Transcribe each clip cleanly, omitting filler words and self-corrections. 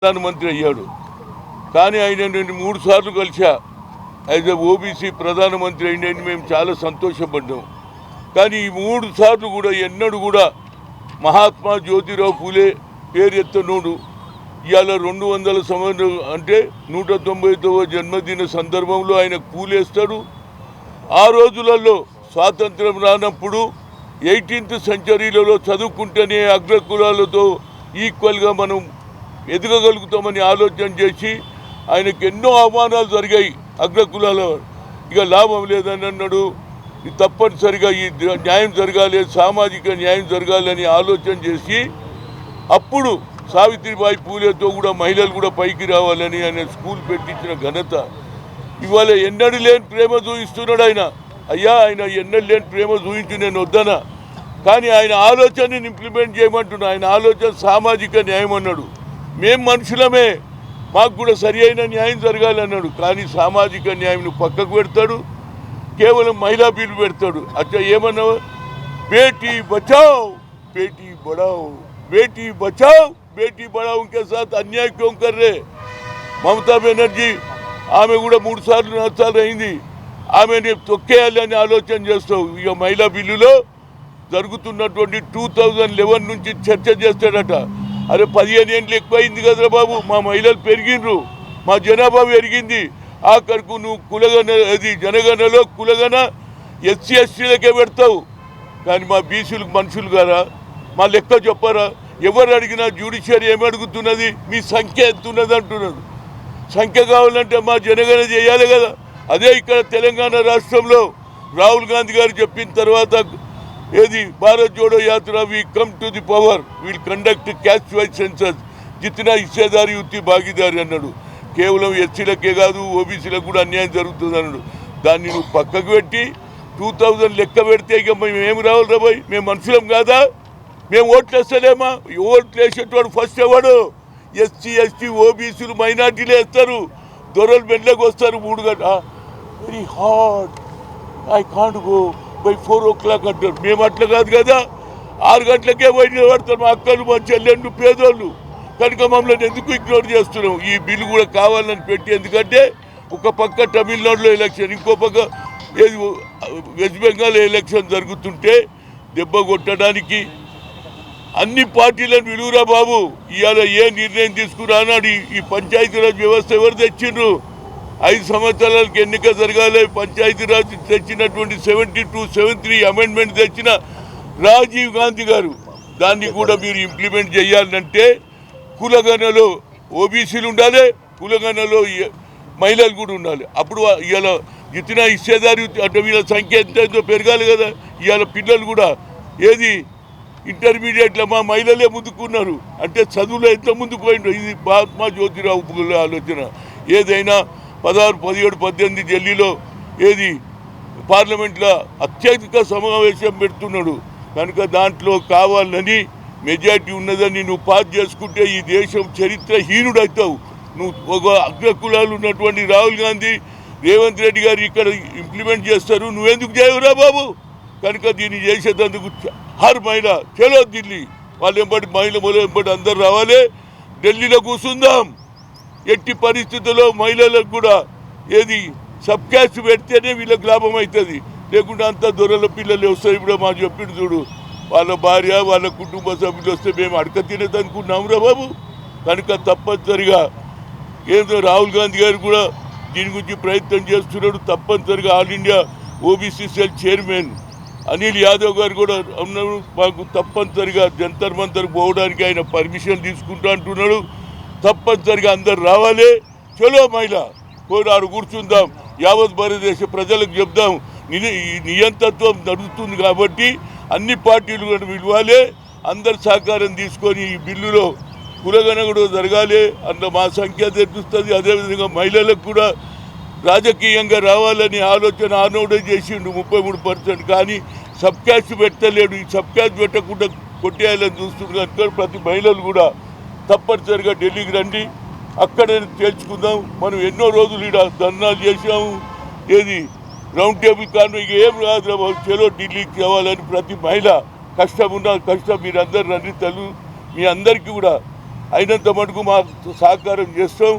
ప్రధానమంత్రి అయ్యాడు. కానీ ఆయన నేను 3 సార్లు కలిసా. యాజ్ ఎ ఓబీసీ ప్రధానమంత్రి అయిందని మేము చాలా సంతోషపడ్డాం. కానీ ఈ 3 సార్లు కూడా ఎన్నడూ కూడా మహాత్మా జ్యోతిరావు పూలే పేరు ఎత్తనోడు ఇవాళ 200 సంవత్సరాలు అంటే 199వ జన్మదిన సందర్భంలో ఆయన పూలేస్తాడు. ఆ రోజులలో స్వాతంత్రం రానప్పుడు 18th సెంచరీలలో చదువుకుంటేనే అగ్రకులాలతో ఈక్వల్గా మనం ఎదగగలుగుతామని ఆలోచన చేసి ఆయనకు ఎన్నో అవమానాలు జరిగాయి. అగ్రకులాల ఇక లాభం లేదని అన్నాడు. తప్పనిసరిగా ఈ న్యాయం జరగాలి, సామాజిక న్యాయం జరగాలని ఆలోచన చేసి అప్పుడు సావిత్రిబాయి పూలేతో కూడా మహిళలు కూడా పైకి రావాలని ఆయన స్కూల్ పెట్టించిన ఘనత. ఇవాళ ఎన్నడూ లేని ప్రేమ చూపిస్తున్నాడు ఆయన. అయ్యా, ఆయన ఎన్నడూ లేని ప్రేమ చూపించి నేను వద్దనా, కానీ ఆయన ఆలోచనని ఇంప్లిమెంట్ చేయమంటున్నా. ఆయన ఆలోచన సామాజిక న్యాయం అన్నాడు. మేము మనుషులమే, మాకు కూడా సరి అయిన న్యాయం జరగాలన్నాడు. కానీ సామాజిక న్యాయం పక్కకు పెడతాడు, కేవలం మహిళా బిల్లు పెడతాడు. అచ్చా ఏమన్నావు? బేటీ బచావ్ బేటీ బడావ్, బేటీ బచావ్ బేటీ బడావ్ के साथ अन्याय क्यों कर रहे? మమతా బెనర్జీ ఆమె కూడా 3 సార్లు 4 సార్లు అయింది. ఆమెని తొక్కేయాలని ఆలోచన చేస్తావు. ఇక మహిళా బిల్లులో జరుగుతున్నటువంటి 2011 నుంచి చర్చ చేస్తాడట. అరే 15 ఏళ్ళు ఎక్కువైంది కదరా బాబు, మా మహిళలు పెరిగిండ్రు, మా జనాభా పెరిగింది. ఆఖరుకు నువ్వు కులగన అది జనగణలో కులగన ఎస్సీ ఎస్టీలకే పెడతావు, కానీ మా బీసీలకు మనుషులు గారా? మా లెక్క చెప్పరా? ఎవరు అడిగినా జ్యుడిషియరీ ఏమి అడుగుతున్నది? మీ సంఖ్య ఎంతున్నది అంటున్నది. సంఖ్య కావాలంటే మా జనగణ చేయాలి కదా. అదే ఇక్కడ తెలంగాణ రాష్ట్రంలో రాహుల్ గాంధీ గారు చెప్పిన తర్వాత ఏది Bharat Jodo Yatra we come to the power will conduct caste wise census జితనా హిస్సేదారి ఉత్తి భాగీదారి అన్నాడు. కేవలం ఎస్సీలకే కాదు ఓబీసీలకు కూడా అన్యాయం జరుగుతుంది అన్నాడు. దాన్ని నువ్వు పక్కకు పెట్టి 2000 లెక్క పెడితే ఇక మేము ఏమి రావాలి రాబోయ్? మేము మనుషులం కాదా? మేము ఓట్లు వేస్తలేమా? ఓట్లు వేసేటవాడు ఫస్ట్ ఎవడు? ఎస్సీ ఎస్టీ ఓబీసీలు మైనార్టీలు వేస్తారు. దొరలు మెల్లకి వస్తారు. 3 గంటల very hard, I can't go by 4 o'clock అంటారు. మేము అట్లా కాదు కదా, 6 గంటలకే పోయి నిలబడతారు. మా అక్కలు మా చెల్లెళ్ళు పేదోళ్ళు కనుక మమ్మల్ని ఎందుకు ఇగ్నోర్ చేస్తున్నాం? ఈ బిల్లు కూడా కావాలని పెట్టి, ఎందుకంటే ఒక పక్క తమిళనాడులో ఎలక్షన్, ఇంకో పక్క ఏది వెస్ట్ బెంగాల్ ఎలక్షన్ జరుగుతుంటే దెబ్బ కొట్టడానికి అన్ని పార్టీలను విలువరా బాబు. ఇవాళ ఏ నిర్ణయం తీసుకురానాడు? ఈ పంచాయతీరాజ్ వ్యవస్థ ఎవరు తెచ్చిండ్రు? 5 సంవత్సరాలకు ఎన్నిక జరగాలి. పంచాయతీరాజ్ తెచ్చినటువంటి 72-73 అమెండ్మెంట్ తెచ్చిన రాజీవ్ గాంధీ గారు. దాన్ని కూడా మీరు ఇంప్లిమెంట్ చేయాలంటే కులగణలో ఓబీసీలు ఉండాలి, కులగణలో మహిళలు కూడా ఉండాలి. అప్పుడు ఇవాళ జితనా హిస్సేదారి అంటే వీళ్ళ సంఖ్య ఎంతో పెరగాలి కదా. ఇవాళ పిల్లలు కూడా ఏది ఇంటర్మీడియట్లో మా మహిళలే ముందుకున్నారు అంటే చదువులో ఎంత ముందుకు పోయిండ్రు. ఇది మహాత్మా జ్యోతిరావు పూలే ఆలోచన. ఏదైనా 16, 17, 18 ఢిల్లీలో ఏది పార్లమెంట్లో అత్యధిక సమావేశం పెడుతున్నాడు. కనుక దాంట్లో కావాలని మెజార్టీ ఉన్నదని నువ్వు పాస్ చేసుకుంటే ఈ దేశం చరిత్రహీనుడవుతావు. నువ్వు ఒక అగ్రకులాలు ఉన్నటువంటి రాహుల్ గాంధీ, రేవంత్ రెడ్డి గారు ఇక్కడ ఇంప్లిమెంట్ చేస్తారు, నువ్వెందుకు చేయవురా బాబు? కనుక దీన్ని చేసేందుకు హర్ మహిళ చలో ఢిల్లీ, వాళ్ళు ఎంబడి మహిళ ఎంబడి అందరు రావాలి, ఢిల్లీలో కూర్చుందాం. ఎట్టి పరిస్థితుల్లో మహిళలకు కూడా ఏది సబ్ క్యాస్ట్ పెడితేనే వీళ్ళకి లాభం అవుతుంది. లేకుంటే అంతా దొరల పిల్లలు వస్తాయి. ఇప్పుడు మా చెప్పిండు చూడు, వాళ్ళ భార్య వాళ్ళ కుటుంబ సభ్యులు వస్తే మేము అడక తినేదనుకున్నాం రా బాబు. కనుక తప్పనిసరిగా ఏదో రాహుల్ గాంధీ గారు కూడా దీని గురించి ప్రయత్నం చేస్తున్నాడు. తప్పనిసరిగా all India OBC cell chairman Anil Yadav గారు కూడా ఉన్నారు. మాకు తప్పనిసరిగా జంతర్ మంతర్ పోవడానికి ఆయన పర్మిషన్ తీసుకుంటా అంటున్నాడు. తప్పనిసరిగా అందరు రావాలి. చలో మహిళ పోరాడు కూర్చుందాం. యావత్ భారతదేశ ప్రజలకు చెప్దాం, నియంతత్వం నడుస్తుంది కాబట్టి అన్ని పార్టీలు కూడా విలువాలి. అందరు సహకారం తీసుకొని ఈ బిల్లులో కులగణ కూడా జరగాలి. అందులో మా సంఖ్య తెప్పిస్తుంది. అదేవిధంగా మహిళలకు కూడా రాజకీయంగా రావాలని ఆలోచన ఆనోడే చేసిండు 33%. కానీ సబ్ క్యాస్ట్ పెట్టలేడు. ఈ సబ్ క్యాస్ట్ పెట్టకుండా కొట్టేయాలని చూస్తున్నారు. కనుక ప్రతి మహిళలు కూడా తప్పనిసరిగా ఢిల్లీకి రండి, అక్కడే తేల్చుకుందాం. మనం ఎన్నో రోజులు ఇక్కడ ధర్నాలు చేసాము. ఏది రౌండ్ టేబుల్ కాను ఇక ఏం రాదు, చలో ఢిల్లీకి రావాలని ప్రతి మహిళ కష్టం ఉన్న కష్టం మీరందరూ రండి. మీ అందరికీ కూడా అయినంత మటుకు మాకు సహకారం చేస్తాం.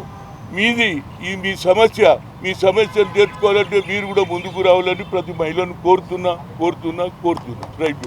మీ సమస్యను తీర్చుకోవాలంటే మీరు కూడా ముందుకు రావాలని ప్రతి మహిళను కోరుతున్నా. రైట్.